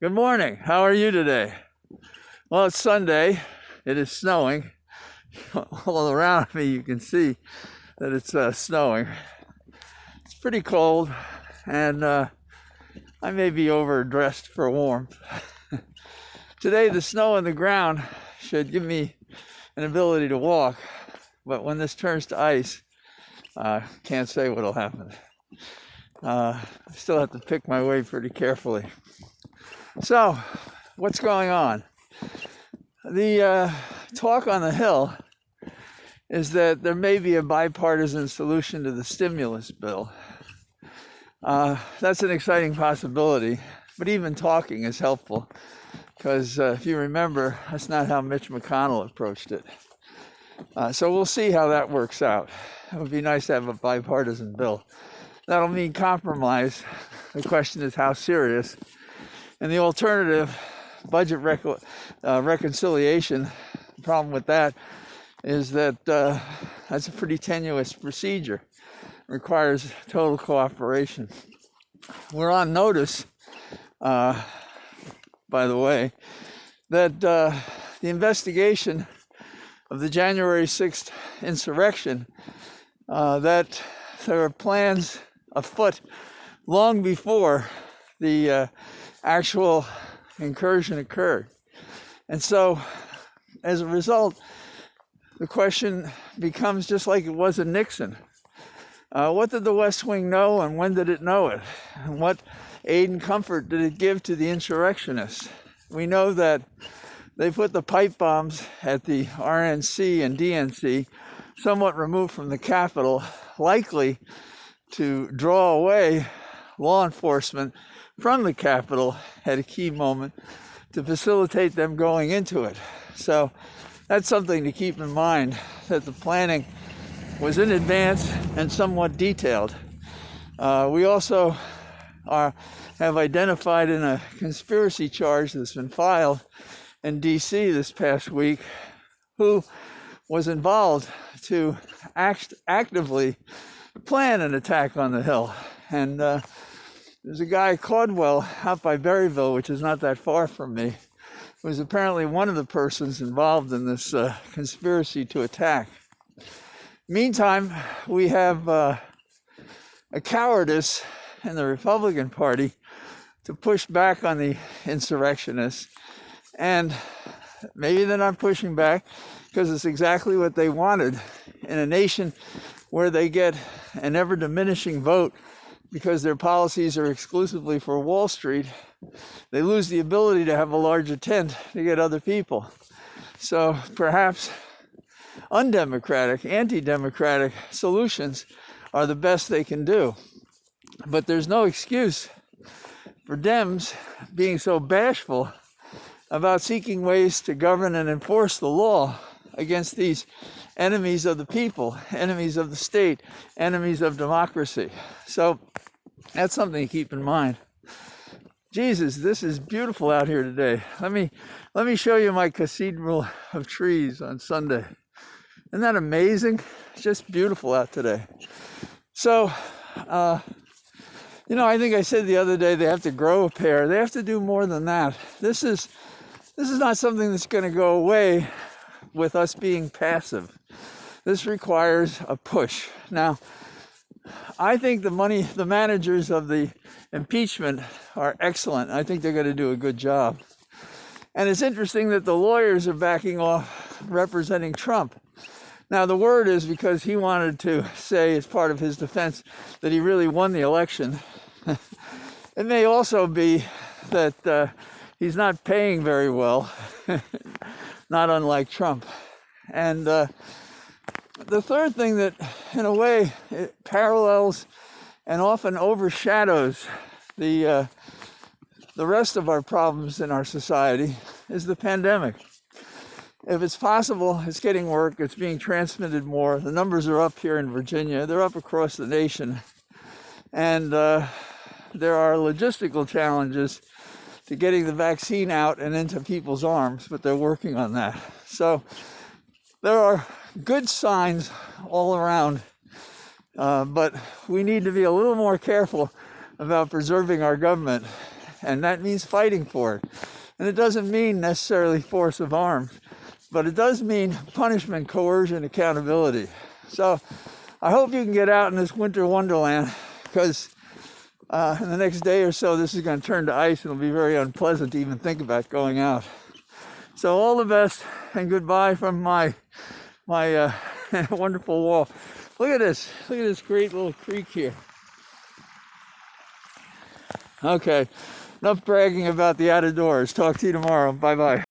Good morning. How are you today? Well, it's Sunday. It is snowing. All around me, you can see that it's snowing. It's pretty cold, and I may be overdressed for warmth. Today, the snow on the ground should give me an ability to walk, but when this turns to ice, can't say what'll happen. I still have to pick my way pretty carefully. So, what's going on? The talk on the Hill is that there may be a bipartisan solution to the stimulus bill. That's an exciting possibility, but even talking is helpful because if you remember, that's not how Mitch McConnell approached it. So we'll see how that works out. It would be nice to have a bipartisan bill. That'll mean compromise. The question is how serious. And the alternative, budget reconciliation, the problem with that is that that's a pretty tenuous procedure. It requires total cooperation. We're on notice, by the way, that the investigation of the January 6th insurrection, that there are plans afoot long before the actual incursion occurred. And so, as a result, the question becomes just like it was in Nixon. What did the West Wing know, and when did it know it? And what aid and comfort did it give to the insurrectionists? We know that they put the pipe bombs at the RNC and DNC, somewhat removed from the Capitol, likely to draw away law enforcement from the Capitol at a key moment to facilitate them going into it. So that's something to keep in mind, that the planning was in advance and somewhat detailed. We also have identified in a conspiracy charge that's been filed in DC this past week who was involved to actively plan an attack on the Hill. And there's a guy, Caudwell, out by Berryville, which is not that far from me, who was apparently one of the persons involved in this conspiracy to attack. Meantime, we have a cowardice in the Republican Party to push back on the insurrectionists. And maybe they're not pushing back because it's exactly what they wanted in a nation where they get an ever-diminishing vote because their policies are exclusively for Wall Street. They lose the ability to have a larger tent to get other people. So perhaps undemocratic, anti-democratic solutions are the best they can do. But there's no excuse for Dems being so bashful about seeking ways to govern and enforce the law against these enemies of the people, enemies of the state, enemies of democracy. So that's something to keep in mind. Jesus, this is beautiful out here today. Let me show you my cathedral of trees on Sunday. Isn't that amazing? It's just beautiful out today. So, I think I said the other day they have to grow a pair. They have to do more than that. This is not something that's going to go away with us being passive. This requires a push. Now, I think the managers of the impeachment are excellent. I think they're going to do a good job. And it's interesting that the lawyers are backing off representing Trump. Now, the word is because he wanted to say, as part of his defense, that he really won the election. It may also be that he's not paying very well, not unlike Trump. And the third thing that, in a way, it parallels and often overshadows the rest of our problems in our society is the pandemic. If it's possible, it's getting worse, it's being transmitted more. The numbers are up here in Virginia. They're up across the nation. And there are logistical challenges to getting the vaccine out and into people's arms, but they're working on that. So there are good signs all around, but we need to be a little more careful about preserving our government and that means fighting for it. And it doesn't mean necessarily force of arms, but it does mean punishment, coercion, accountability. So I hope you can get out in this winter wonderland, because in the next day or so, this is going to turn to ice, and it'll be very unpleasant to even think about going out. So all the best, and goodbye from my wonderful wall. Look at this. Look at this great little creek here. Okay, enough bragging about the out of doors. Talk to you tomorrow. Bye-bye.